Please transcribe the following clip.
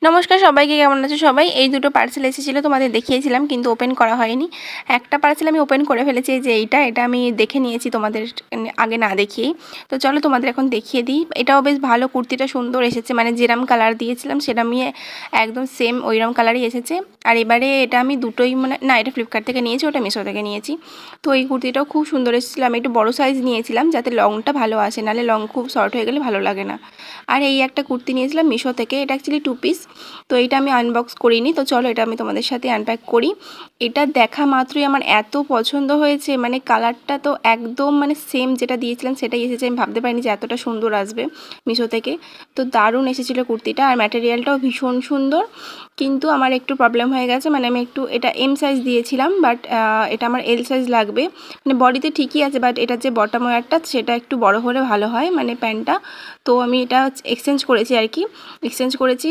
নমস্কার সবাইকে, কেমন আছো সবাই? এই দুটো পার্সেল এসেছিলো, তোমাদের দেখিয়েছিলাম কিন্তু ওপেন করা হয়নি। একটা পার্সেল আমি ওপেন করে ফেলেছি, এই যে এটা আমি দেখে নিয়েছি তোমাদের আগে না দেখিয়েই। তো চলো তোমাদের এখন দেখিয়ে দিই। এটাও বেশ ভালো, কুর্তিটা সুন্দর এসেছে, মানে যেরম কালার দিয়েছিলাম সেরমই একদম সেম ওইরকম কালারই এসেছে। আর এবারে এটা আমি দুটোই মানে না, এটা ফ্লিপকার্ট থেকে নিয়েছি, ওটা মিশো থেকে নিয়েছি। তো এই কুর্তিটাও খুব সুন্দর এসেছিলো। আমি একটু বড়ো সাইজ নিয়েছিলাম যাতে লংটা ভালো আসে, নাহলে লং খুব শর্ট হয়ে গেলে ভালো লাগে না। আর এই একটা কুর্তি নিয়েছিলাম মিশো থেকে, এটা অ্যাকচুয়ালি 2 পিস। তো এইটা আমি আনবক্স করিনি, তো চলো এটা আমি তোমাদের সাথে আনপ্যাক করি। এটা দেখা মাত্রই আমার এত পছন্দ হয়েছে, মানে কালারটা তো একদম মানে সেম যেটা দিয়েছিলাম সেটাই এসেছে। আমি ভাবতে পারিনি যে এতটা সুন্দর আসবে মিশো থেকে। তো দারুণ এসেছিলো কুর্তিটা, আর ম্যাটেরিয়ালটাও ভীষণ সুন্দর। কিন্তু আমার একটু প্রবলেম হয়ে গেছে, মানে আমি একটু এটা এম সাইজ দিয়েছিলাম, বাট এটা আমার এল সাইজ লাগবে। মানে বডিতে ঠিকই আছে, বাট এটা যে বটম ওয়্যারটা সেটা একটু বড় হলে ভালো হয়, মানে প্যান্টটা। তো আমি এটা এক্সচেঞ্জ করেছি আর কি, এক্সচেঞ্জ করেছি।